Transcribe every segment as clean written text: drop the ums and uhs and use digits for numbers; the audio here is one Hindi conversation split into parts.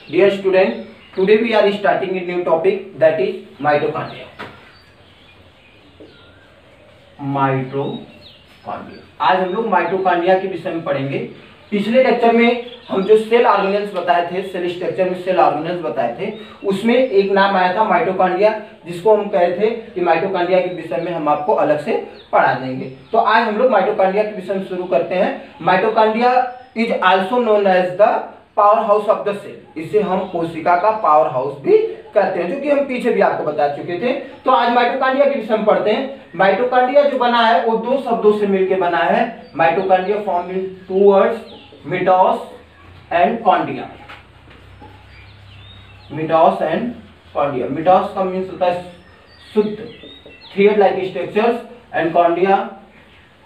Dear student, today we are starting a new topic, that is mitochondria. Mitochondria. आज हम लोग माइटोकॉन्ड्रिया के विषय में पढ़ेंगे। पिछले लेक्चर में हम जो सेल ऑर्गेनेल्स बताए थे, सेल स्ट्रक्चर में सेल ऑर्गेनेल्स बताए थे, उसमें एक नाम आया था माइटोकॉन्ड्रिया, जिसको हम कहे थे कि माइटोकॉन्ड्रिया के विषय में हम आपको अलग से पढ़ा देंगे। तो आज हम लोग माइटोकॉन्ड्रिया के विषय में शुरू करते हैं। Mitochondria is also known as the power house of the cell. इसे हम कोशिका का पावर हाउस भी कहते हैं, जो कि हम पीछे भी आपको बता चुके थे। तो आज माइटोकॉन्ड्रिया के विषय में पढ़ते हैं। माइटोकॉन्ड्रिया जो बना है वो दो शब्दों से मिलकर बना है। Mitochondria form in two words, mitos and chondria. Mitos and chondria. Mitos का मीन्स होता है शुद्ध thread like structures, and chondria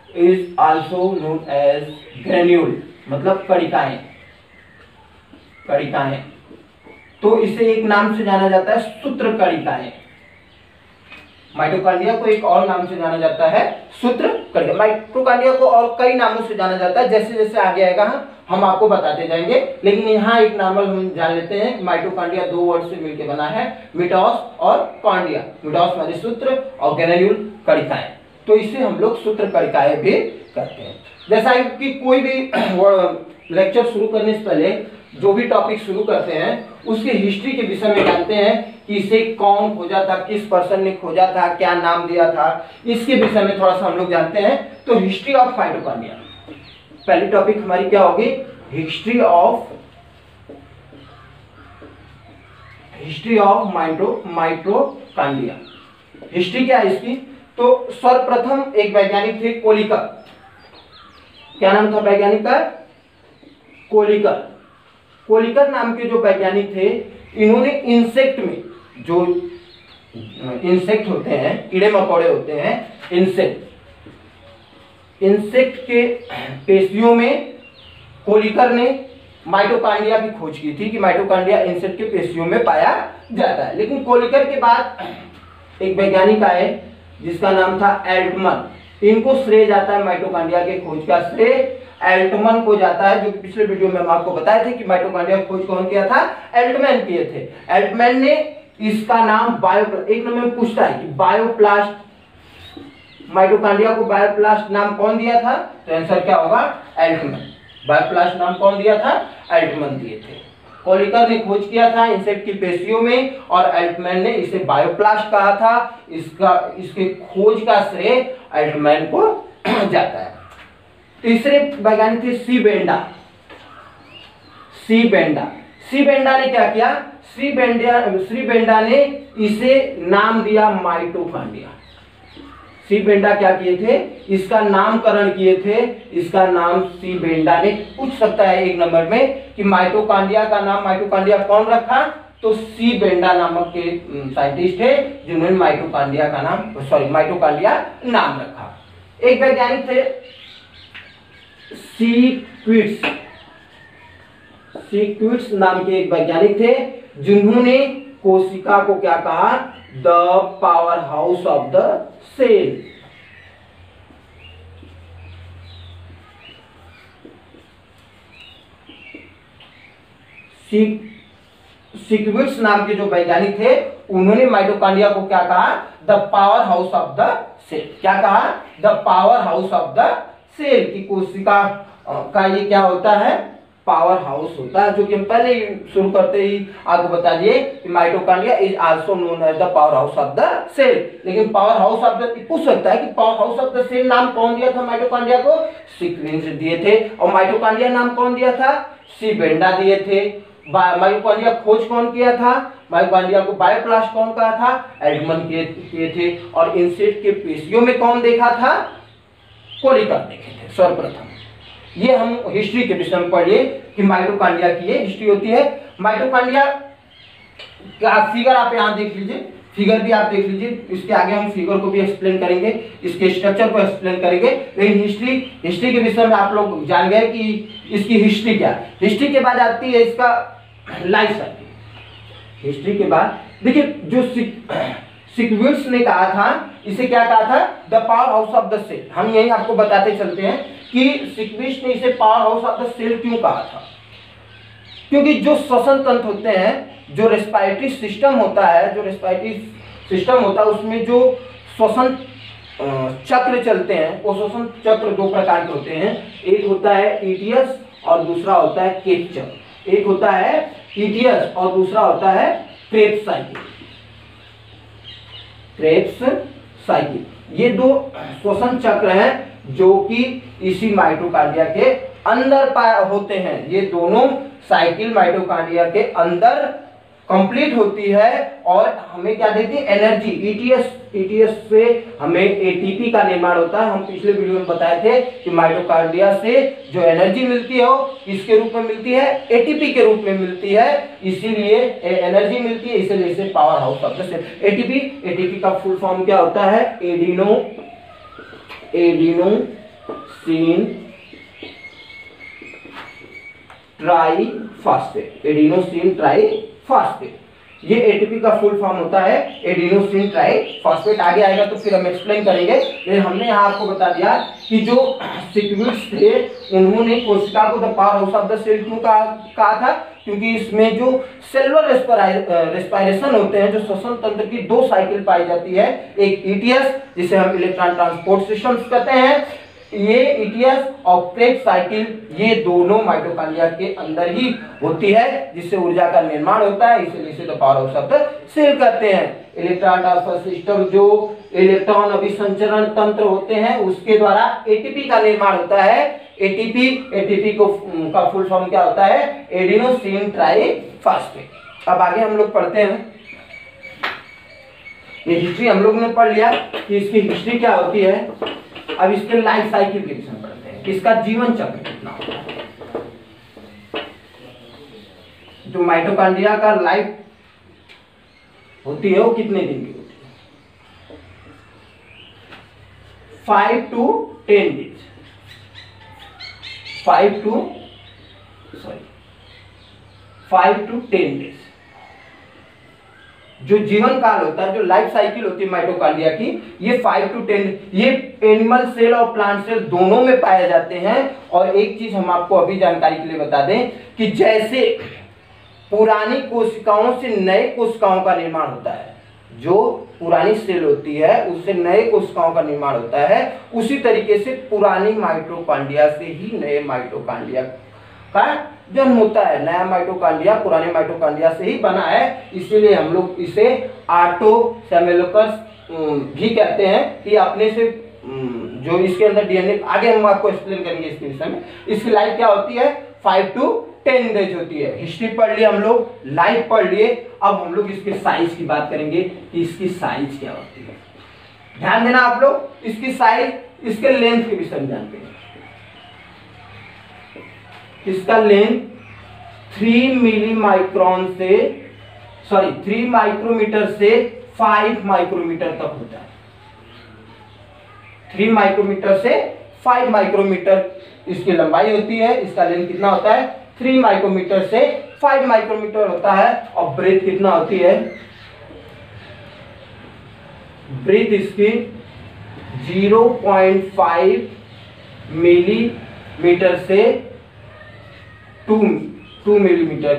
is also known as granule, मतलब कणिकाएं। कणिकाएं, तो इसे एक नाम से जाना जाता है सूत्र कणिकाएं। माइटोकॉन्ड्रिया को एक और नाम से जाना जाता है सूत्र कणिका। माइटोकॉन्ड्रिया को और कई नामों से जाना जाता है, जैसे जैसे आगे आएगा हम आपको बताते जाएंगे। लेकिन यहाँ एक नॉर्मल हम जान लेते हैं। माइटोकॉन्ड्रिया दो वर्ड से मिलकर बना है, मिटोस और कॉन्ड्रिया। मिटोस माने सूत्र और ग्रेन्यूल कणिकाएं, तो इसे हम लोग सूत्र कणिकाएं भी कहते हैं। जैसा कि कोई भी लेक्चर शुरू करने से पहले जो भी टॉपिक शुरू करते हैं उसके हिस्ट्री के विषय में जानते हैं कि इसे कौन खोजा था, किस पर्सन ने खोजा था, क्या नाम दिया था, इसके विषय में थोड़ा सा हम लोग जानते हैं। तो हिस्ट्री ऑफ माइटोकॉन्ड्रिया पहली टॉपिक हमारी क्या होगी? History of mitochondria. हिस्ट्री क्या है इसकी? तो सर्वप्रथम एक वैज्ञानिक थे कोलिकर। क्या नाम था वैज्ञानिक का? कोलिकर। कोलिकर नाम के जो वैज्ञानिक थे, इन्होंने इंसेक्ट में, जो इंसेक्ट होते हैं, कीड़े मकोड़े होते हैं, इंसेक्ट के पेशियों में कोलिकर ने माइटोकॉन्ड्रिया की खोज की थी कि माइटोकॉन्ड्रिया इंसेक्ट के पेशियों में पाया जाता है। लेकिन कोलिकर के बाद एक वैज्ञानिक आए जिसका नाम था एल्टमन। इनको श्रेय जाता है माइटोकॉन्ड्रिया के खोज का श्रेय एल्टमन को जाता है, जो पिछले वीडियो में हम आपको बताए थे कि माइटोकॉन्ड्रिया की खोज कौन किया था? एल्टमैन किए थे। एल्टमैन ने इसका नाम एक नंबर में पूछता है कि बायोप्लास्ट, माइटोकॉन्ड्रिया को बायोप्लास्ट नाम कौन दिया था? तो आंसर क्या होगा? एल्टमैन। बायोप्लास्ट नाम कौन दिया था? एल्टमैन दिए थे। कोलिकर ने खोज किया था इंसेक्ट की पेशियों में, और एल्टमैन ने इसे बायोप्लास्ट कहा था। इसके खोज का श्रेय एल्टमैन को जाता है। तीसरे वैज्ञानिक थे सी बेंडा। सी बेंडा ने क्या किया? सी बेंडा ने इसे नाम दिया माइटोकॉन्ड्रिया। सी बेंडा क्या किए थे? इसका नामकरण किए थे। इसका नाम सी बेंडा ने, पूछ सकता है एक नंबर में कि माइटोकॉन्ड्रिया का नाम माइटोकॉन्ड्रिया कौन रखा? तो सी बेंडा नामक के साइंटिस्ट थे जिन्होंने माइटोकॉन्ड्रिया नाम रखा। एक वैज्ञानिक थे सीक्विट्स नाम के एक वैज्ञानिक थे, जिन्होंने कोशिका को क्या कहा? The power house of the cell. सीक्विट्स नाम के जो वैज्ञानिक थे, उन्होंने माइटोकॉन्ड्रिया को क्या कहा? The power house of the cell. क्या कहा? The power house of the cell. की कोशिका का ये क्या होता है? पावर हाउस होता है, जो कि हम पहले ही शुरू करते ही आपको बता दिए कि mitochondria is also known as the power house of the cell. लेकिन पावर हाउस ऑफ द, पूछ सकता है कि power house of the cell नाम कौन दिया था माइटोकॉन्ड्रिया को? सीक्वेंस दिए थे। और माइटोकॉन्ड्रिया नाम कौन दिया था? सी बेंडा दिए थे। माइटोकॉन्ड्रिया खोज कौन किया था? माइटोकॉन्ड्रिया को बायोप्लास्ट कौन कहा था? एल्टमन किए थे। और इंसेक्ट के पेशियों में कौन देखा था? कोलिकर देखे थे सर्वप्रथम। ये हम हिस्ट्री के विषय में पढ़िए कि माइटोकॉन्ड्रिया की ये हिस्ट्री होती है। माइटोकॉन्ड्रिया का फिगर आप यहाँ देख लीजिए, फिगर भी आप देख लीजिए। इसके आगे हम फिगर को भी एक्सप्लेन करेंगे, इसके स्ट्रक्चर को एक्सप्लेन करेंगे। लेकिन हिस्ट्री के विषय में आप लोग जान गए कि इसकी हिस्ट्री क्या है। हिस्ट्री के बाद आती है इसका लाइफ साइकिल। हिस्ट्री के बाद देखिए, जो सीक्विट्स ने कहा था, इसे क्या कहा था? The power house of the cell. हम यही आपको बताते चलते हैं कि सीक्विट्स ने इसे power house of the cell क्यों कहा था। क्योंकि जो श्वसन तंत्र होते हैं, जो रेस्पिरेटरी सिस्टम होता है, उसमें जो श्वसन चक्र चलते हैं, वो श्वसन चक्र दो प्रकार के होते हैं। एक होता है ईटीएस और दूसरा होता है केप चक्र। एक होता है ईटीएस और दूसरा होता है क्रेब्स साइकिल। ये दो श्वसन चक्र हैं जो कि इसी माइटोकांड्रिया के अंदर होते हैं। ये दोनों साइकिल माइटोकांड्रिया के अंदर कंप्लीट होती है और हमें क्या देती है? एनर्जी। ईटीएस से हमें एटीपी का निर्माण होता है। हम पिछले वीडियो में बताए थे कि माइटोकांड्रिया से जो एनर्जी मिलती है वो किसके रूप में मिलती है? एटीपी के रूप में मिलती है। इसीलिए एनर्जी मिलती है, इसीलिए इसे power house of the cell. ATP का फुल फॉर्म क्या होता है? Adenosine triphosphate. ये एटीपी का फुल फॉर्म होता है एडिनोसिन ट्राइफॉस्फेट। आगे आएगा तो फिर हम एक्सप्लेन करेंगे। लेकिन हमने यहाँ आपको बता दिया कि जो सिक्विड्स थे उन्होंने कोशिका को the power house of the cell क्यों कहा था? क्योंकि इसमें जो सेलुलर रेस्पिरेशन होते हैं, जो श्वसन तंत्र की दो साइकिल पाई जाती है, एक ईटीएस जिसे हम इलेक्ट्रॉन ट्रांसपोर्ट सिस्टम्स कहते हैं, ये ईटीएस और क्रेब्स साइकिल, ये दोनों माइटोकांड्रिया के अंदर ही होती है, जिससे ऊर्जा का निर्माण होता है। इसलिए इसे the power house of the cell कहते हैं। इलेक्ट्रॉन ट्रांसफर सिस्टम, जो इलेक्ट्रॉन अभिसंचरण तंत्र होते हैं, उसके द्वारा एटीपी का निर्माण होता है। एटीपी का फुल फॉर्म क्या होता है? Adenosine triphosphate. अब आगे हम लोग पढ़ते हैं। ये हिस्ट्री हम लोग ने पढ़ लिया कि इसकी हिस्ट्री क्या होती है। अब इसके लाइफ साइकिल के विषय में पढ़ते हैं कि इसका जीवन चक्र कितना होता है। जो माइटोकांड्रिया का लाइफ होती है वो कितने दिन की होती है? 5 to 10 डेज। 5 to 10 डेज जो जीवन काल होता है, जो लाइफ साइकिल होती है माइटोकांड्रिया की, ये 5 to 10, ये एनिमल सेल और प्लांट सेल दोनों में पाए जाते हैं। और एक चीज हम आपको अभी जानकारी के लिए बता दें कि जैसे पुरानी कोशिकाओं से नए कोशिकाओं का निर्माण होता है, जो पुरानी सेल होती है उससे नए कोशिकाओं का निर्माण होता है, उसी तरीके से पुरानी माइटोकांड्रिया से ही नए माइटोकांड्रिया का जन्म होता है। नया माइटोकांड्रिया पुराने माइटोकांड्रिया से ही बना है। इसीलिए हम लोग इसे ऑटोसेमेलोकस भी कहते हैं कि अपने से जो इसके अंदर डीएनए, आगे हम आपको एक्सप्लेन करेंगे इसके विषय में। इसकी लाइफ क्या होती है? 5 to 10 डेज होती है। हिस्ट्री पढ़ लिए हम लोग, लाइफ पढ़ लिए। अब हम लोग इसके साइज की बात करेंगे कि इसकी साइज क्या होती है। ध्यान देना आप लोग, इसकी साइज, इसके लेंथ के विषय में जानते हैं। इसका लेंथ 3 माइक्रोमीटर से 5 माइक्रोमीटर तक होता है। 3 माइक्रोमीटर से 5 माइक्रोमीटर इसकी लंबाई होती है। इसका लेंथ कितना होता है? 3 माइक्रोमीटर से 5 माइक्रोमीटर होता है। और ब्रेथ कितना होती है? ब्रेथ इसकी 0.5 मिलीमीटर से 2 मिलीमीटर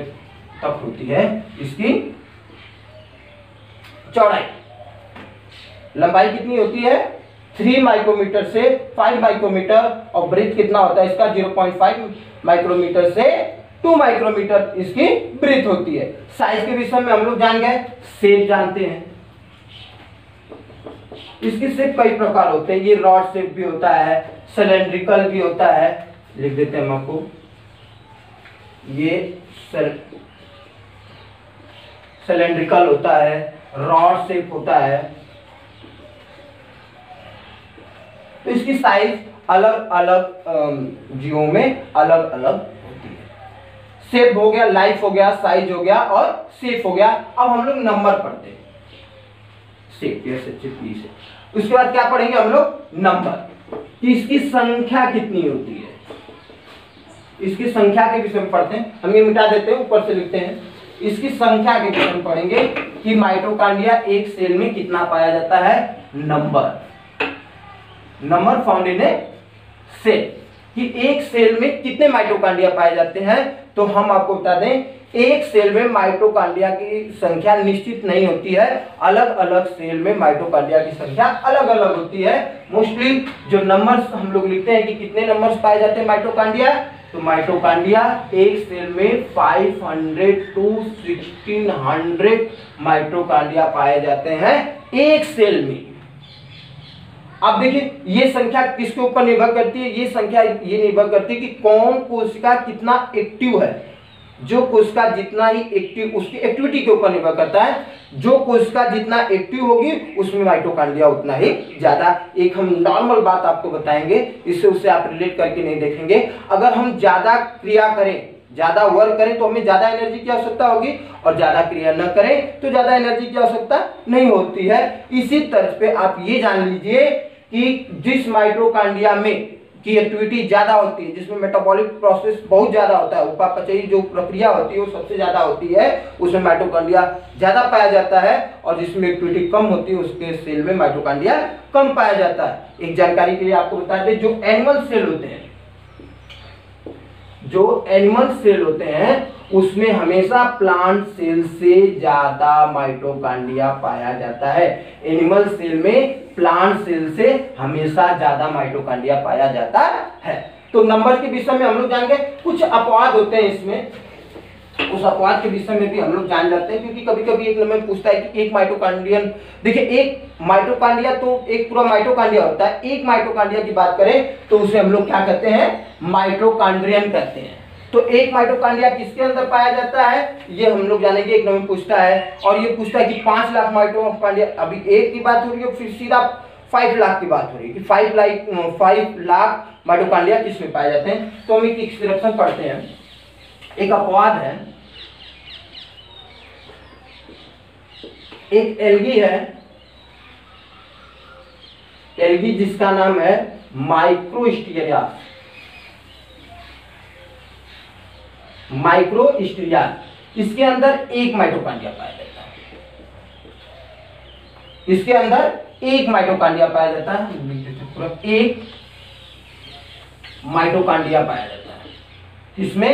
तक होती है इसकी चौड़ाई। लंबाई कितनी होती है? 3 माइक्रोमीटर से 5 माइक्रोमीटर। और ब्रेथ कितना होता है इसका? 0.5 माइक्रोमीटर से 2 माइक्रोमीटर इसकी ब्रेथ होती है। साइज के विषय में हम लोग जान गए। शेप जानते हैं, इसकी शेप कई प्रकार होते हैं। ये रॉड शेप भी होता है, सिलेंड्रिकल भी होता है। लिख देते हैं हम आपको, ये सिलेंड्रिकल होता है, रॉड शेप होता है। तो इसकी साइज अलग अलग जीवों में अलग अलग होती है। शेप हो गया, लाइफ हो गया, साइज हो गया और शेप हो गया। अब हम लोग नंबर पढ़ते हैं। शेप, उसके बाद क्या पढ़ेंगे हम लोग? नंबर, कि इसकी संख्या कितनी होती है। इसकी संख्या के विषय में पढ़ते हैं। हम ये मिटा देते हैं, ऊपर से लिखते हैं। इसकी संख्या के विषय में पढ़ेंगे कि माइटोकांड्रिया एक सेल में कितना पाया जाता है। Number found in a cell, कि एक सेल में कितने माइटोकांड्रिया पाए जाते हैं। तो हम आपको बता दें, एक सेल में माइटोकॉन्ड्रिया की संख्या निश्चित नहीं होती है, अलग अलग सेल में माइटोकॉन्ड्रिया की संख्या अलग अलग होती है। मोस्टली जो नंबर्स हम लोग लिखते हैं कि कितने नंबर्स पाए जाते हैं माइटोकॉन्ड्रिया, तो माइटोकॉन्ड्रिया एक सेल में 500 to 1600 माइटोकॉन्ड्रिया पाए जाते हैं एक सेल में। अब देखिए ये संख्या किसके ऊपर निर्भर करती है, ये संख्या ये निर्भर करती है कि कौन कोशिका कितना एक्टिव है। जो कोशिका जितना ही एक्टिव, उसकी एक्टिविटी के ऊपर निर्भर करता है। जो कोशिका जितना एक्टिव होगी उसमें माइटोकॉन्ड्रिया उतना ही ज्यादा। एक हम नॉर्मल बात आपको बताएंगे, इससे उससे आप रिलेट करके नहीं देखेंगे। अगर हम ज्यादा क्रिया करें, ज्यादा वर्क करें तो हमें ज्यादा एनर्जी की आवश्यकता होगी, और ज्यादा क्रिया न करें तो ज्यादा एनर्जी की आवश्यकता नहीं होती है। इसी तर्ज पे आप ये जान लीजिए कि जिस माइटोकॉन्ड्रिया में की एक्टिविटी ज्यादा होती है, जिसमें मेटाबॉलिक प्रोसेस बहुत ज्यादा होता है, उपापचयी जो प्रक्रिया होती है वो सबसे ज्यादा होती है, उसमें माइटोकॉन्ड्रिया ज्यादा पाया जाता है। और जिसमें एक्टिविटी कम होती है उसके सेल में माइटोकॉन्ड्रिया कम पाया जाता है। एक जानकारी के लिए आपको बता दें, जो एनिमल सेल होते हैं, जो एनिमल सेल होते हैं उसमें हमेशा प्लांट सेल से ज्यादा माइटोकॉन्ड्रिया पाया जाता है। एनिमल सेल में प्लांट सेल से हमेशा ज्यादा माइटोकॉन्ड्रिया पाया जाता है। तो नंबर के विषय में हम लोग जान गए। कुछ अपवाद होते हैं इसमें, उस अपवाद के विषय में भी हम लोग जान जाते हैं, क्योंकि कभी कभी एक नंबर पूछता है कि एक माइटोकॉन्ड्रियन, देखिए एक माइटोकॉन्ड्रिया तो एक पूरा माइटोकॉन्ड्रिया होता है। एक माइटोकॉन्ड्रिया की बात करें तो उसे हम लोग क्या कहते हैं, माइटोकॉन्ड्रियन कहते हैं। तो एक माइटोकॉन्ड्रिया किसके अंदर पाया जाता है ये हम लोग जानेंगे। एक नंबर पूछता है, और ये पूछता है कि 5 लाख माइटोकॉन्ड्रिया, अभी एक की बात हो रही है, फिर सीधा 5 लाख की बात हो रही है कि 5 लाख माइटोकॉन्ड्रिया किसमें पाए जाते हैं। तो हम एक एक्सप्रेशन पढ़ते हैं। एक अपवाद है, एक एल्गी है, एल्गी जिसका नाम है माइक्रोस्टीरिया, माइक्रोस्टीरिया, इसके अंदर एक माइटोकॉन्ड्रिया पाया जाता है। इसके अंदर एक माइटोकॉन्ड्रिया पाया जाता है, एक माइटोकॉन्ड्रिया पाया जाता है। इसमें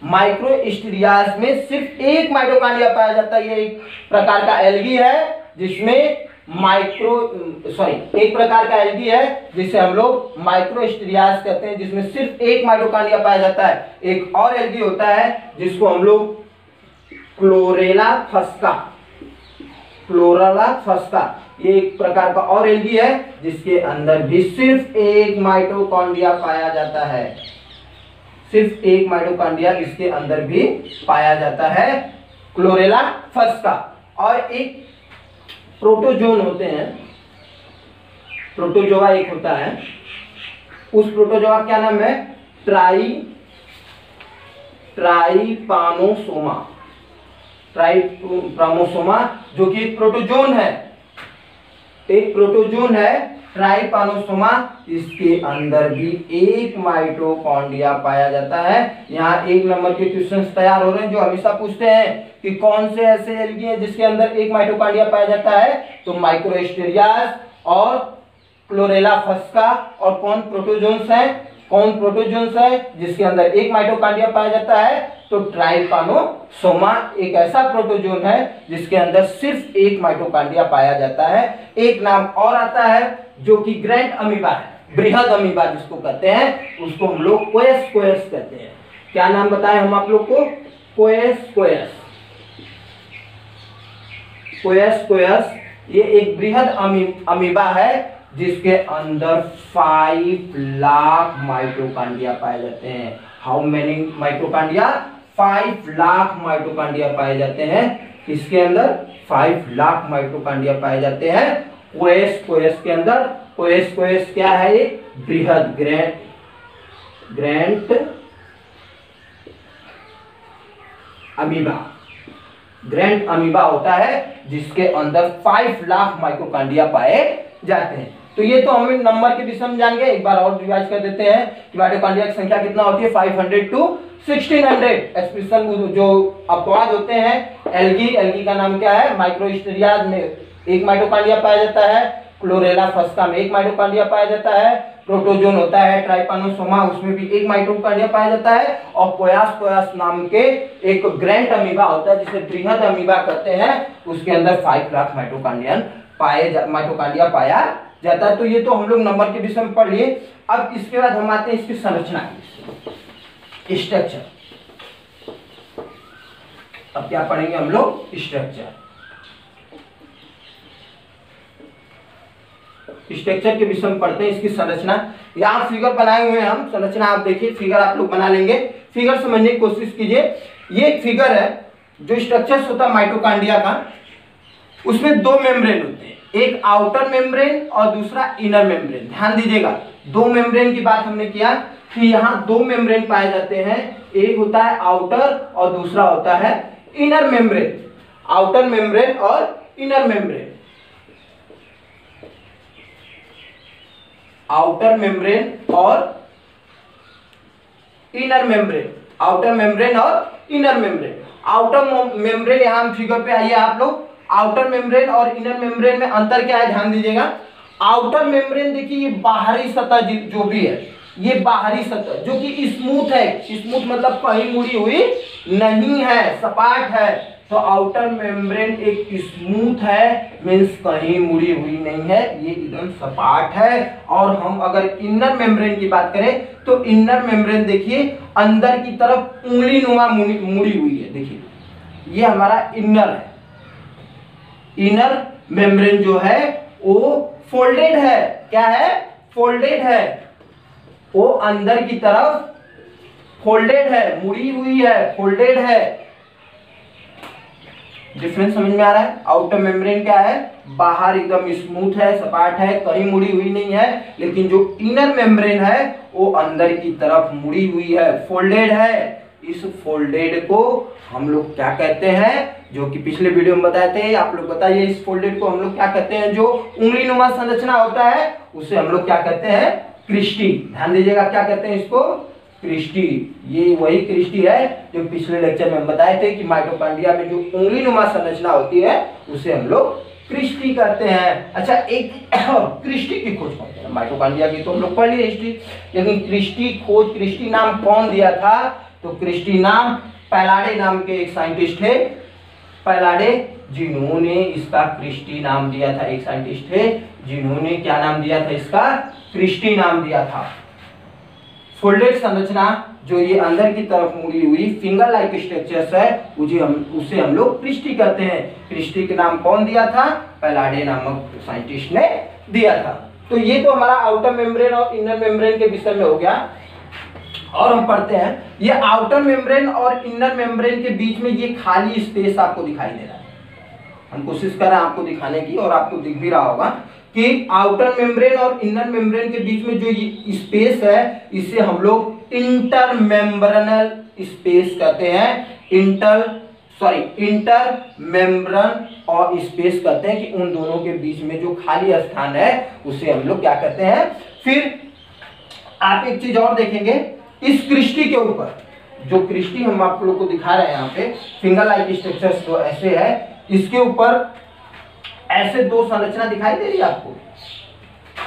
माइक्रोस्टीरियास में सिर्फ एक माइटोकॉन्ड्रिया पाया जाता है। ये एक प्रकार का एल्गी है जिसमें एक प्रकार का एल्गी है जिसे हम लोग माइक्रोस्टीरियास कहते हैं, जिसमें सिर्फ एक माइटोकॉन्ड्रिया पाया जाता है। एक और एल्गी होता है जिसको हम लोग क्लोरेला फस्का, ये एक प्रकार का और एल्गी है जिसके अंदर भी सिर्फ एक माइटोकॉन्ड्रिया पाया जाता है। सिर्फ एक माइटोकॉन्ड्रिया इसके अंदर भी पाया जाता है, क्लोरेला फस्का। और एक प्रोटोजोन होते हैं, प्रोटोजोआ एक होता है, उस प्रोटोजोआ क्या नाम है, ट्राइपानोसोमा, जो कि एक प्रोटोजोन है, ट्राइपानोसोमा। इसके अंदर भी एक माइटोकॉन्ड्रिया पाया जाता है। यहाँ एक नंबर के क्वेश्चंस तैयार हो रहे हैं जो हमेशा पूछते हैं कि कौन से ऐसे एल्गी हैं जिसके अंदर एक माइटोकॉन्ड्रिया पाया जाता है, तो माइक्रोस्टीरियास और क्लोरेला फस्का। और कौन प्रोटोजोन्स है जिसके अंदर एक माइटोकॉन्ड्रिया पाया जाता है, तो ट्राइपानोसोमा एक ऐसा प्रोटोजोन है जिसके अंदर सिर्फ एक माइटोकॉन्ड्रिया पाया जाता है। एक नाम और आता है जो कि ग्रैंड अमीबा है, बृहद अमीबा जिसको कहते हैं, उसको हम लोग कोएस कहते हैं। क्या नाम बताएं हम आप लोग को, कोएस। ये एक बृहद अमीबा है जिसके अंदर 5 लाख माइटोकॉन्ड्रिया पाए जाते हैं। How many mitochondria, 5 lakh mitochondria पाए जाते हैं। इसके अंदर 5 लाख माइटोकॉन्ड्रिया पाए जाते हैं कोएस के अंदर। कोएस क्या है, एक बृहद ग्रैंड अमीबा होता है जिसके अंदर 5 लाख माइटोकॉन्ड्रिया पाए जाते हैं। तो ये तो हमें नंबर के विषय में जान गए। एक बार और रिवाइज कर देते हैं कि माइटोकॉन्ड्रिया की संख्या कितना होती है, 500 to 1600। एक्सप्रेशन जो अपवाद होते हैं, एल्गी का नाम क्या है, माइक्रोस्टीरिया में एक माइटोकॉन्ड्रिया पाया जाता है, क्लोरेला फस्का में एक माइटोकॉन्ड्रिया पाया जाता है, प्रोटोजोन होता है ट्राइपानोसोमा, उसमें भी एक माइटोकॉन्ड्रिया पाया जाता है, और पोयास नाम के एक ग्रैंड अमीबा होता है जिसे बृहद अमीबा कहते हैं, उसके अंदर 5 लाख माइटोकॉन्ड्रिया पाया जाता है। तो ये तो हम लोग नंबर के विषय में पढ़ लिए। अब इसके बाद हम आते हैं इसकी संरचना की, स्ट्रक्चर। अब क्या पढ़ेंगे हम लोग? स्ट्रक्चर के विषय में पढ़ते हैं, इसकी संरचना। यहाँ फिगर बनाए हुए हैं हम, संरचना आप देखिए, फिगर आप लोग बना लेंगे, फिगर समझने की कोशिश कीजिए। ये एक फिगर है जो स्ट्रक्चर्स होता है माइटोकॉन्ड्रिया का, उसमें 2 मेम्ब्रेन होते हैं, एक आउटर मेम्ब्रेन और दूसरा इनर मेम्ब्रेन। ध्यान दीजिएगा, 2 मेम्ब्रेन की बात हमने किया कि यहाँ 2 मेम्ब्रेन पाए जाते हैं, एक होता है आउटर और दूसरा होता है इनर मेम्ब्रेन, आउटर मेम्ब्रेन और इनर मेम्ब्रेन। आउटर मेम्ब्रेन और इनर मेम्ब्रेन, आउटर मेम्ब्रेन और इनर मेम्ब्रेन। आउटर मेम्ब्रेन, यहां फिगर पे आइए आप लोग, आउटर मेम्ब्रेन और इनर मेम्ब्रेन में अंतर क्या है ध्यान दीजिएगा। आउटर मेम्ब्रेन देखिए, ये बाहरी सतह जो भी है, ये बाहरी सतह जो कि स्मूथ है, स्मूथ मतलब कहीं मुड़ी हुई नहीं है, सपाट है। तो आउटर मेम्ब्रेन एक स्मूथ है, मीन्स कहीं मुड़ी हुई नहीं है, ये एकदम सपाट है। और हम अगर इनर मेम्ब्रेन की बात करें तो इनर मेम्ब्रेन देखिए अंदर की तरफ उंगली नुमा मुड़ी हुई है, देखिए ये हमारा इनर है। इनर मेम्ब्रेन जो है वो फोल्डेड है, क्या है? फोल्डेड है, वो अंदर की तरफ फोल्डेड है, मुड़ी हुई है, फोल्डेड है। डिफरेंस समझ में आ रहा है? आउटर मेम्ब्रेन क्या है? बाहर एकदम स्मूथ है, सपाट है, कहीं मुड़ी हुई नहीं है, लेकिन जो इनर मेम्ब्रेन है वो अंदर की तरफ मुड़ी हुई है, फोल्डेड है। इस फोल्डेड को हम लोग क्या कहते हैं? जो कि पिछले वीडियो में बताए थे, आप लोग बताइए इस फोल्डेड को हम लोग क्या कहते हैं? जो उंगली नुमा संरचना होता है उसे हम लोग क्या कहते हैं? क्रिस्टी। ध्यान दीजिएगा, क्या कहते हैं इसको? क्रिस्टी। ये वही क्रिस्टी है जो पिछले लेक्चर में हम बताए थे कि माइटोकॉन्ड्रिया में जो उंगली नुमा संरचना होती है उसे हम लोग क्रिस्टी कहते हैं। अच्छा, एक क्रिस्टी की खोज करते हैं। माइटोकॉन्ड्रिया की तो हम लोग पढ़ लिए हिस्ट्री, लेकिन क्रिस्टी नाम कौन दिया था? तो क्रिस्टी नाम पैलाडे नाम के एक साइंटिस्ट थे, पैलाडे, जिन्होंने इसका क्रिस्टी नाम दिया था। एक साइंटिस्ट थे जिन्होंने क्या नाम दिया था? इसका क्रिस्टी नाम दिया था। फोल्डेड संरचना जो ये अंदर की तरफ मुड़ी हुई फिंगर लाइक स्ट्रक्चर्स है, उसे हम लोग क्रिस्टी कहते हैं। क्रिस्टी के नाम कौन दिया था? पैलाडे नामक साइंटिस्ट ने दिया था। तो ये तो हमारा आउटर मेम्ब्रेन और इनर मेम्ब्रेन के विषय में हो गया। और हम पढ़ते हैं, ये आउटर मेम्ब्रेन और इनर मेम्ब्रेन के बीच में ये खाली स्पेस आपको दिखाई दे रहा है। हम कोशिश कर रहे हैं आपको दिखाने की, और आपको दिख भी रहा होगा कि आउटर मेम्ब्रेन और इनर मेम्ब्रेन के बीच में जो ये स्पेस है, इसे हम लोग इंटरमेम्ब्रेनल स्पेस कहते हैं। इंटर मेम्ब्रेन और स्पेस कहते हैं कि उन दोनों के बीच में जो खाली स्थान है उसे हम लोग क्या कहते हैं। फिर आप एक चीज और देखेंगे, इस क्रिस्टी के ऊपर जो क्रिस्टी हम आप लोग को दिखा रहे हैं यहाँ पे, फिंगर लाइक स्ट्रक्चर्स जो ऐसे है, इसके ऊपर ऐसे 2 संरचना दिखाई दे रही है आपको,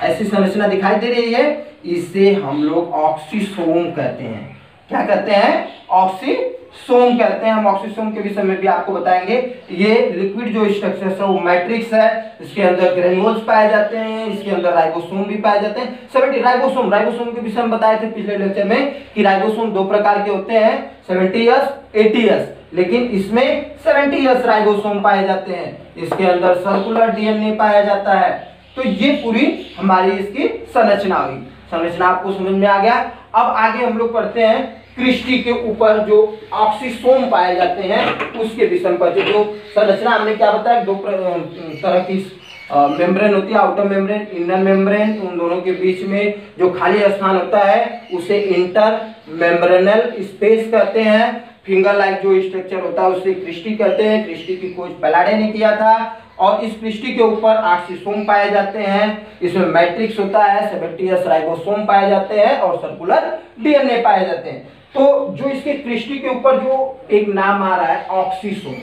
ऐसी संरचना दिखाई दे रही है, इसे हम लोग ऑक्सीसोम कहते हैं। क्या कहते हैं? ऑक्सीसोम कहते हैं। हम ऑक्सीसोम के विषय में भी आपको बताएंगे। ये लिक्विड जो स्ट्रक्चर है वो मैट्रिक्स है, इसके अंदर ग्रेन्यूल्स पाए जाते हैं, इसके अंदर राइबोसोम भी पाए जाते हैं। 70 राइबोसोम के विषय में बताए थे पिछले लेक्चर में कि राइबोसोम 2 प्रकार के होते हैं, 70S 80S, लेकिन इसमें 70S राइबोसोम पाए जाते हैं। इसके अंदर सर्कुलर डीएनए पाया जाता है। तो ये पूरी हमारी इसकी संरचना हुई। संरचना आपको समझ में आ गया। अब आगे हम लोग पढ़ते हैं क्रिस्टी के ऊपर जो ऑक्सीसोम पाए जाते हैं उसके विषय में। जो संरचना हमने क्या बताया, 2 तरह की मेम्ब्रेन होती है, आउटर मेम्ब्रेन, इनर मेम्ब्रेन। उन दोनों के बीच में जो खाली स्थान होता है उसे इंटर मेम्ब्रेनल स्पेस कहते हैं। फिंगर लाइक जो स्ट्रक्चर होता है उसे क्रिस्टी कहते हैं। क्रिस्टी की खोज पैलाडे ने किया था। और इस क्रिस्टी के ऊपर ऑक्सीसोम पाए जाते हैं, इसमें मैट्रिक्स होता है, 70S राइबोसोम पाए जाते हैं और सर्कुलर डीएनए पाए जाते हैं। तो जो इसके क्रिस्टी के ऊपर जो एक नाम आ रहा है ऑक्सीसोम,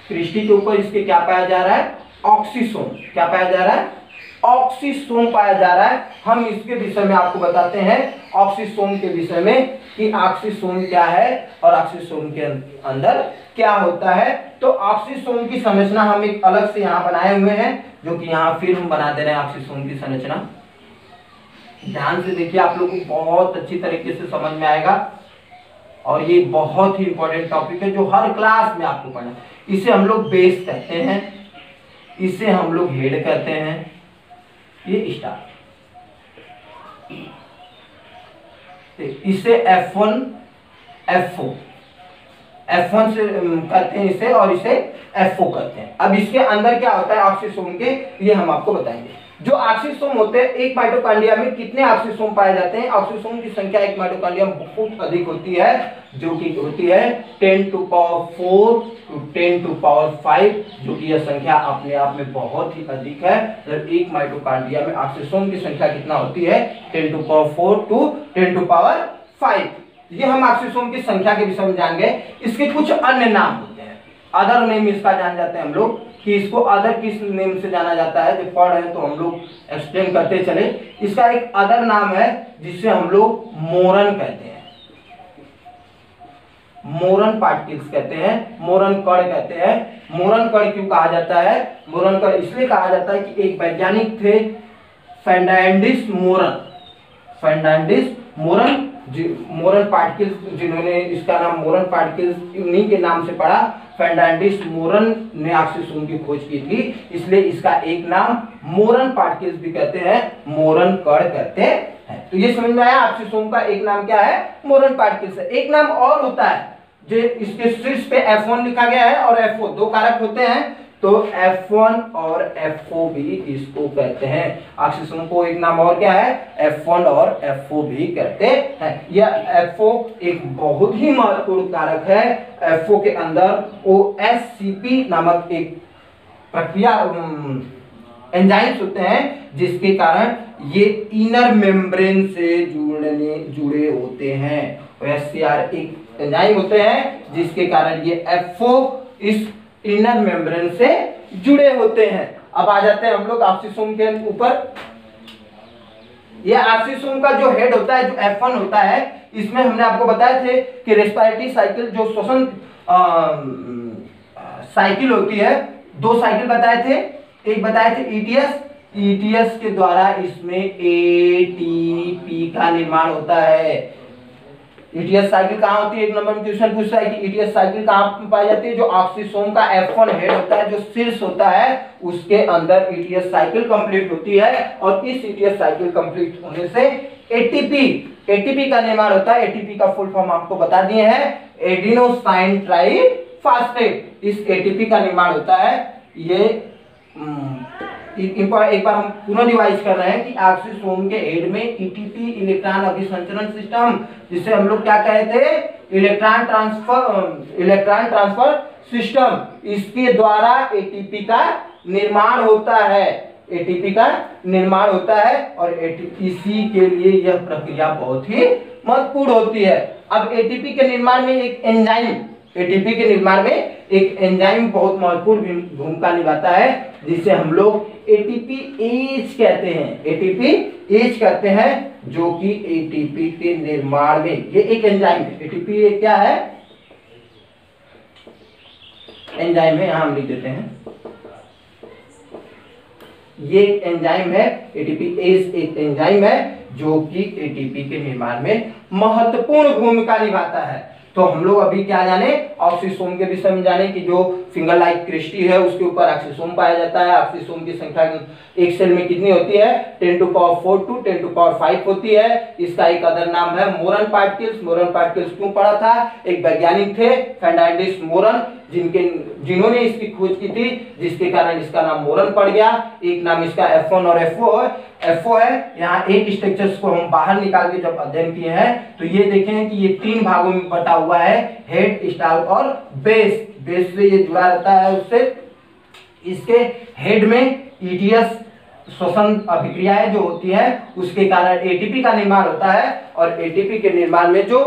क्रिस्टी के ऊपर इसके क्या पाया जा रहा है? ऑक्सीसोम। क्या पाया जा रहा है? ऑक्सीसोम पाया जा रहा है। हम इसके विषय में आपको बताते हैं ऑक्सीसोम के विषय में कि ऑक्सीसोम क्या है और ऑक्सीसोम के अंदर क्या होता है। तो ऑक्सीसोम की संरचना हम एक अलग से यहाँ बनाए हुए हैं, जो कि यहाँ फिर हम बना दे रहे हैं ऑक्सीसोम की संरचना। ध्यान से देखिए, आप लोगों को बहुत अच्छी तरीके से समझ में आएगा और ये बहुत ही इंपॉर्टेंट टॉपिक है जो हर क्लास में आपको पढ़ना। इसे हम लोग बेस कहते हैं, इसे हम लोग हेड कहते हैं, ये स्टार, इसे F1 F4 F1 से करते हैं इसे, और इसे F4 करते हैं। अब इसके अंदर क्या होता है ऑक्सीसोम के, ये हम आपको बताएंगे। जो ऑक्सीसोम होते हैं, एक माइटोकॉन्ड्रिया में कितने ऑक्सीसोम पाए जाते हैं? ऑक्सीसोम की संख्या एक माइटोकॉन्ड्रिया में बहुत अधिक होती है, जो कि होती है 10 to power 4 to 10 to power 5, जो कि यह संख्या अपने आप में बहुत ही अधिक है। तो एक माइटोकॉन्ड्रिया में ऑक्सीसोम की संख्या कितना होती है? 10 to power 4 to 10 to power 5। ये हम ऑक्सीसोम की संख्या के विषय में जान गए। इसके कुछ अन्य नाम होते हैं, अदर नेम इसका जान जाते हैं हम लोग कि इसको अदर किस नेम से जाना जाता है। जब पढ़ रहे हैं तो हम लोग एक्सप्लेन करते चले। इसका एक अदर नाम है जिसे हम लोग मोरन कहते हैं, मोरन पार्टिकल्स कहते हैं, मोरन कण कहते हैं। मोरन कण क्यों कहा जाता है? मोरन कण इसलिए कहा जाता है कि एक वैज्ञानिक थे फर्नांडिस मोरन, फर्नांडिस मोरन, मोरन पार्टिकल्स, जिन्होंने इसका नाम मोरन पार्टिकल्स उन्हीं के नाम से पड़ा। फर्नांडिस मोरन ने ऑक्सीसोम की खोज की थी, इसलिए इसका एक नाम मोरन पार्टिकल्स भी कहते हैं, मोरन कण कहते हैं। तो ये समझ में आया, ऑक्सीसोम का एक नाम क्या है? मोरन पार्टिकल्स है। एक नाम और होता है जो इसके शीर्ष पे F1 लिखा गया है और F4, दो कारक होते हैं, तो F1 और F4 भी इसको कहते हैं। ऑक्सीसोम को एक नाम और क्या है? F1 और F4 भी कहते हैं। यह F4 एक बहुत ही महत्वपूर्ण कारक है। F4 के अंदर OSCP नामक एक प्रक्रिया एंजाइम्स होते हैं, जिसके कारण ये इनर मेम्ब्रेन से जुड़े होते हैं। OSCR एक एंजाइम होते हैं जिसके कारण ये F4 इस इनर मेम्ब्रेन से जुड़े होते हैं। अब आ जाते हैं हम लोग ऑक्सीसोम के ऊपर। ये ऑक्सीसोम का जो हेड होता है, जो F1 होता है, इसमें हमने आपको बताए थे कि रेस्पिरेटरी साइकिल, जो श्वसन साइकिल होती है, दो साइकिल बताए थे। एक बताए थे ETS के द्वारा इसमें ATP का निर्माण होता है। ETS साइकिल कहाँ होती है? एक नंबर में क्वेश्चन पूछता है कि ETS साइकिल कहाँ पाई जाती है? जो ऑक्सीसोम का F1 हेड होता है, जो शीर्ष होता है, उसके अंदर ETS साइकिल कंप्लीट होती है। और इस ETS साइकिल कंप्लीट होने से ATP का निर्माण होता है। ATP का फुल फॉर्म आपको बता दिए हैं, एडिनोसाइन ट्राइफॉस्फेट। इस ATP का निर्माण होता है। ये एक बार हम पुनः रिवाइज कर रहे हैं कि ऑक्सीसोम के हेड में ETP, इलेक्ट्रॉन अभिसंचरण सिस्टम, जिसे हम लोग क्या कहे थे? इलेक्ट्रॉन ट्रांसफर सिस्टम, इसके द्वारा ATP का निर्माण होता है। ATP का निर्माण होता है और इसी के लिए यह प्रक्रिया बहुत ही महत्वपूर्ण होती है। अब ATP के निर्माण में एक एंजाइम, ATP के निर्माण में एक एंजाइम बहुत महत्वपूर्ण भूमिका निभाता है, जिसे हम लोग ATPase कहते हैं। ATPase कहते हैं, जो कि ATP के निर्माण में ये एक एंजाइम है। ATP एक क्या है? एंजाइम है, यहां हम लिख देते हैं, ये एंजाइम है। ATPase एक एंजाइम है जो कि ATP के निर्माण में महत्वपूर्ण भूमिका निभाता है। तो हम लोग अभी क्या जाने? ऑक्सीसोम के विषय में जाने कि जो फिंगर लाइक क्रिस्टी है उसके ऊपर ऑक्सीसोम पाया जाता है। ऑक्सीसोम की संख्या एक सेल में कितनी होती है? 10 to power 4 to 10 to power 5 होती है। इसका एक अदर नाम है मोरन पार्टिकल्स। मोरन पार्टिकल्स क्यों पढ़ा था? एक वैज्ञानिक थे फर्नांडिस मोरन, जिन्होंने इसकी खोज की थी, जिसके कारण इसका नाम मोरन पड़ गया। एक नाम इसका F1 और F4 है। यहाँ एक स्ट्रक्चर्स को हम बाहर निकाल के जब अध्ययन किए हैं तो ये देखें कि ये 3 भागों में बटा हुआ है, हेड, स्टाल और बेस। बेस से ये जुड़ा रहता है उससे। इसके हेड में ETS श्वसन अभिक्रियाएं जो होती है, उसके कारण ATP का निर्माण होता है और ATP के निर्माण में जो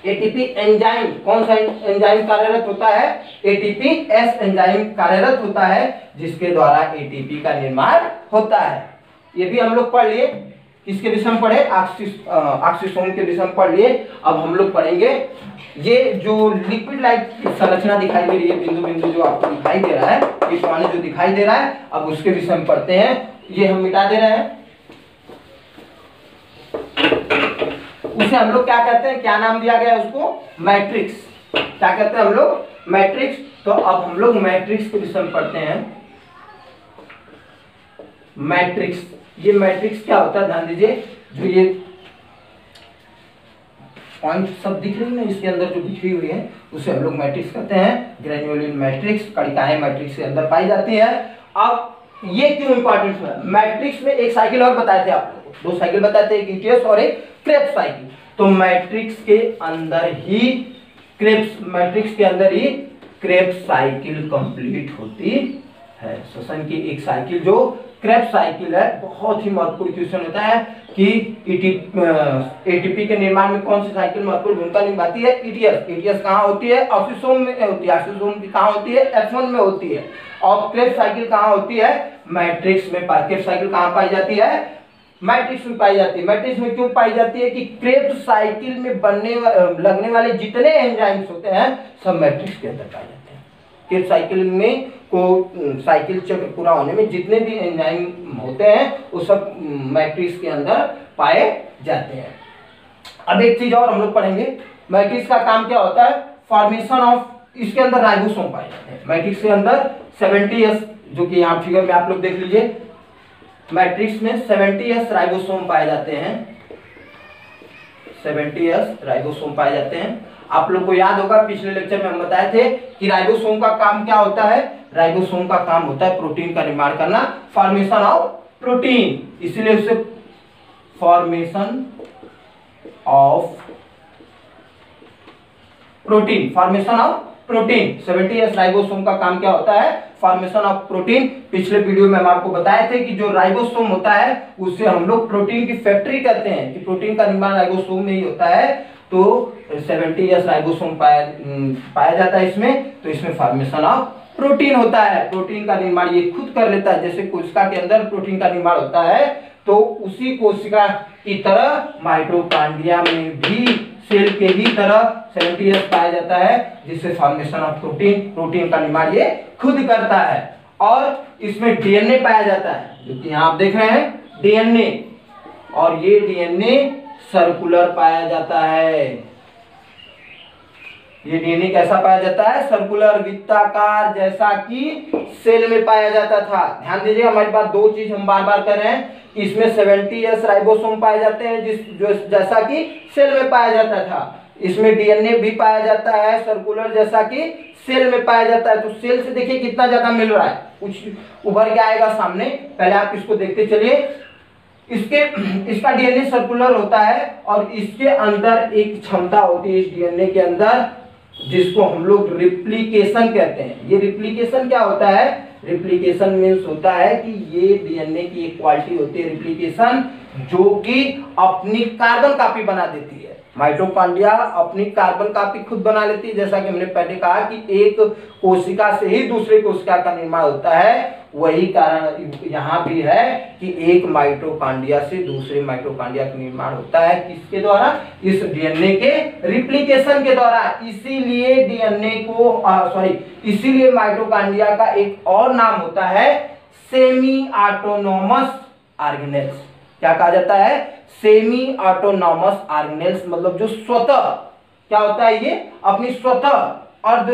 एटीपी एंजाइम, कौन सा एंजाइम कार्यरत होता है? एटीपी एस एंजाइम कार्यरत होता है, जिसके द्वारा एटीपी का निर्माण होता है। ये भी हम लोग पढ़ लिए। किसके विषय में पढ़े? ऑक्सीसोम के विषय में पढ़ लिए। अब हम लोग पढ़ेंगे ये जो लिक्विड लाइट संरचना दिखाई दे रही है, बिंदु बिंदु जो आपको दिखाई दे रहा है, ये पानी जो दिखाई दे रहा है, अब उसके विषय में पढ़ते हैं। ये हम मिटा दे रहे हैं। उसे हम लोग क्या कहते हैं? क्या नाम दिया गया है उसको? मैट्रिक्स। क्या कहते हैं हम लोग? मैट्रिक्स। तो अब हम लोग मैट्रिक्स के विषय में पढ़ते हैं। मैट्रिक्स, ये मैट्रिक्स क्या होता है? ध्यान दीजिए, जो ये पॉइंट सब दिख रही है ना, इसके अंदर जो बिखरी हुई है, उसे हम लोग मैट्रिक्स कहते हैं। ग्रेन्युलिन मैट्रिक्स, कणिकाएं मैट्रिक्स के अंदर पाई जाती है। अब ये क्यों इंपॉर्टेंट है? मैट्रिक्स में एक साइकिल और बताए थे आप लोगों को, 2 साइकिल बताए थे, एक ईटीएस और एक क्रेब्स साइकिल। तो मैट्रिक्स के अंदर ही क्रेब्स साइकिल कंप्लीट होती है। श्वसन की एक साइकिल जो क्रेब्स साइकिल है, बहुत ही महत्वपूर्ण क्वेश्चन होता है कि एटीपी के निर्माण में कौन सी साइकिल महत्वपूर्ण भूमिका निभाती है? ईटीएस। ईटीएस कहाँ होती है? ऑक्सीसोम में होती है। ऑक्सीसोम की कहाँ होती है? F1 में होती है। और क्रेब्स साइकिल कहाँ होती है? मैट्रिक्स में। क्रेब्स साइकिल कहाँ पाई जाती है? मैट्रिक्स में पाई जाती है। मैट्रिक्स में क्यों पाई जाती है? कि क्रेब्स साइकिल में लगने वाले जितने एंजाइम्स होते हैं, सब मैट्रिक्स के अंदर पाए जाते हैं। क्रेब्स साइकिल में साइकिल चक्र पूरा होने में जितने भी एंजाइम होते हैं, वो सब मैट्रिक्स के अंदर पाए जाते हैं। अब एक चीज और हम लोग पढ़ेंगे, मैट्रिक्स का काम क्या होता है? फॉर्मेशन ऑफ, इसके अंदर राइबोसोम पाए जाते हैं। मैट्रिक्स के अंदर 70S, जो कि यहाँ फिगर में आप लोग देख लीजिए, मैट्रिक्स में 70S राइबोसोम पाए जाते हैं। 70S राइबोसोम पाए जाते हैं। आप लोग को याद होगा, पिछले लेक्चर में हम बताए थे कि राइबोसोम का काम क्या होता है? राइबोसोम का काम होता है प्रोटीन का निर्माण करना, फॉर्मेशन ऑफ प्रोटीन। इसीलिए उसे formation of protein, formation of protein. 70S ribosome का काम क्या होता है? Formation of protein. पिछले वीडियो में हम आपको बताए थे कि जो राइबोसोम होता है, उसे हम लोग प्रोटीन की फैक्ट्री कहते हैं, कि प्रोटीन का निर्माण राइबोसोम में ही होता है। तो 70S राइबोसोम पाया जाता है इसमें। तो इसमें फॉर्मेशन ऑफ प्रोटीन होता है। प्रोटीन का निर्माण ये खुद कर लेता है। जैसे कोशिका के अंदर प्रोटीन का निर्माण होता है, तो उसी कोशिका की तरह माइटोकॉन्ड्रिया में भी सेल के ही तरह 70S पाया जाता है, जिससे फॉर्मेशन ऑफ प्रोटीन का निर्माण ये खुद करता है। और इसमें डीएनए पाया जाता है, जो कि यहाँ आप देख रहे हैं डीएनए, और ये डीएनए सर्कुलर पाया जाता है। ये डीएनए कैसा पाया जाता है? सर्कुलर, वृत्ताकार, जैसा कि सेल में पाया जाता था। ध्यान दीजिए, हमारी बात 2 चीज हम बार बार कर रहे हैं। इसमें 70S राइबोसोम पाए जाते हैं, जैसा कि सेल में पाया जाता था। इसमें डीएनए भी पाया जाता है सर्कुलर, जैसा कि सेल में पाया जाता है। तो सेल से देखिए कितना ज्यादा मिल रहा है, कुछ उभर के आएगा सामने। पहले आप इसको देखते चलिए। इसका डीएनए सर्कुलर होता है, और इसके अंदर एक क्षमता होती है इस डीएनए के अंदर, जिसको हम लोग रिप्लिकेशन कहते हैं। ये रिप्लिकेशन क्या होता है? रिप्लिकेशन मीन्स होता है कि ये डीएनए की एक क्वालिटी होती है रिप्लिकेशन, जो कि अपनी कार्बन कॉपी बना देती है। माइटोकॉन्ड्रिया अपनी कार्बन कॉपी खुद बना लेती है। जैसा कि हमने पहले कहा कि एक कोशिका से ही दूसरे कोशिका का निर्माण होता है, वही कारण यहाँ भी है कि एक माइटोकॉन्ड्रिया से दूसरे माइटोकॉन्ड्रिया का निर्माण होता है। किसके द्वारा? इस डीएनए के रिप्लिकेशन के द्वारा। इसीलिए डीएनए को इसीलिए माइटोकॉन्ड्रिया का एक और नाम होता है सेमी ऑटोनोमस ऑर्गेनेल्स। क्या कहा जाता है? सेमी ऑटोनोमस ऑर्गेनेल्स, मतलब जो स्वतः क्या होता है? ये अपनी स्वतः अर्ध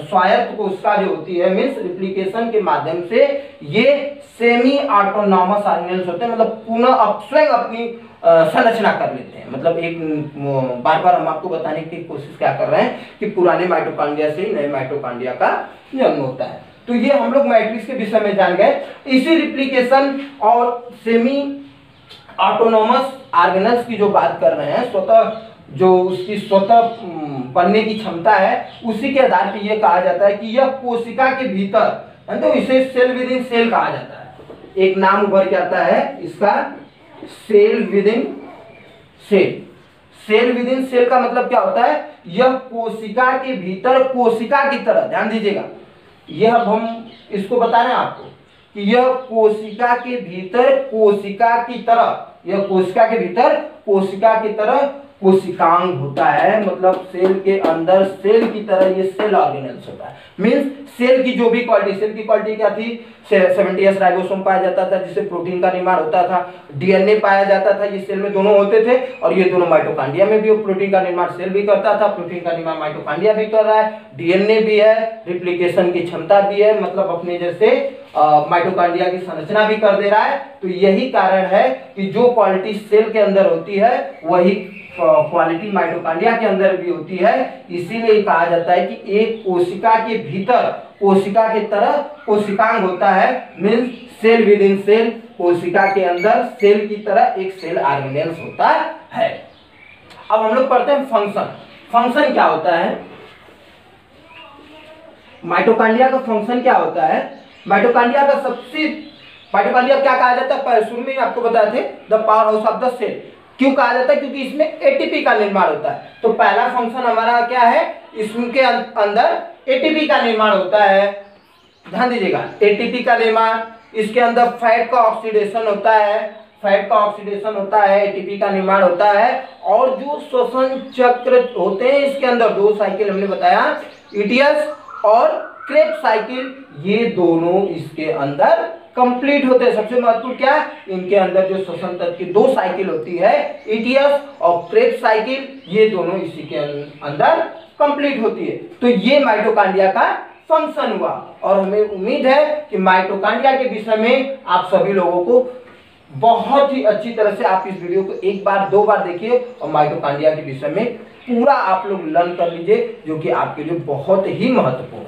स्वायत्त कोशिका जो होती है, मीन्स रिप्लिकेशन के माध्यम से ये सेमी ऑटोनोमस ऑर्गेनेल्स होते हैं, मतलब पुनः स्वयं अपनी संरचना कर लेते हैं। मतलब एक बार बार हम आपको बताने की कोशिश क्या कर रहे हैं कि पुराने माइटोकॉन्ड्रिया से ही नए माइटोकॉन्ड्रिया का जन्म होता है। तो ये हम लोग मैट्रिक्स के विषय में जान गए। इसी रिप्लिकेशन और सेमी ऑटोनोमस ऑर्गेनेल्स की जो बात कर रहे हैं, स्वतः जो उसकी स्वतः बनने की क्षमता है, उसी के आधार पर यह कहा जाता है कि यह कोशिका के भीतर, तो इसे सेल विद इन सेल कहा जाता है। एक नाम उभर के आता है इसका, cell within cell. Cell within cell का मतलब क्या होता है, यह कोशिका के भीतर कोशिका की तरह, ध्यान दीजिएगा, यह अब हम इसको बता रहे हैं आपको कि यह कोशिका के भीतर कोशिका की तरह, यह कोशिका के भीतर कोशिका की तरह कोशिकांग होता है, मतलब सेल के अंदर सेल की तरह ये सेल ऑर्गेनेल्स होता है। मींस सेल की जो भी क्वालिटी, सेल की क्वालिटी क्या थी, 70s राइबोसोम पाया जाता था जिससे प्रोटीन का निर्माण होता था, डीएनए पाया जाता था, ये सेल में दोनों होते थे, और ये दोनों माइटोकॉन्ड्रिया में भी प्रोटीन का निर्माण सेल भी करता था, प्रोटीन का निर्माण माइटोकॉन्ड्रिया भी कर रहा है, डीएनए भी है, रिप्लिकेशन की क्षमता भी है, मतलब अपने जैसे माइटोकॉन्ड्रिया की संरचना भी कर दे रहा है। तो यही कारण है कि जो क्वालिटी सेल के अंदर होती है वही क्वालिटी माइटोकॉन्ड्रिया के अंदर भी होती है। इसीलिए कहा जाता है कि एक कोशिका के भीतर कोशिका की तरह कोशिकांग होता है, means cell within cell, कोशिका के अंदर सेल की तरह एक सेल ऑर्गेनेल्स होता है। अब हम लोग पढ़ते हैं फंक्शन। फंक्शन क्या होता है, माइटोकॉन्ड्रिया का फंक्शन क्या होता है। माइटोकॉन्ड्रिया का माइटोकॉन्ड्रिया क्या कहा जाता है, शुरू में आपको बताए थे, the power house of the cell. क्यों कहा जाता है, क्योंकि इसमें एटीपी का निर्माण होता है। तो पहला फंक्शन हमारा क्या है, इसके अंदर एटीपी का निर्माण होता है, ध्यान दीजिएगा, एटीपी का निर्माण, इसके अंदर फैट का ऑक्सीडेशन होता है, फैट का ऑक्सीडेशन होता है, एटीपी का निर्माण होता है, और जो श्वसन चक्र होते हैं इसके अंदर 2 साइकिल हमने बताया, ईटीएस और क्रेब्स साइकिल, ये दोनों इसके अंदर कंप्लीट होते हैं। सबसे महत्वपूर्ण क्या है, इनके अंदर जो श्वसन तंत्र की 2 साइकिल होती है, ईटीएस और क्रेब्स साइकिल, ये दोनों इसी के अंदर कंप्लीट होती है। तो ये माइटोकॉन्ड्रिया का फंक्शन हुआ, और हमें उम्मीद है कि माइटोकॉन्ड्रिया के विषय में आप सभी लोगों को बहुत ही अच्छी तरह से आप इस वीडियो को 1 बार 2 बार देखिए और माइटोकॉन्ड्रिया के विषय में पूरा आप लोग लर्न कर लीजिए, जो कि आपके लिए बहुत ही महत्वपूर्ण है।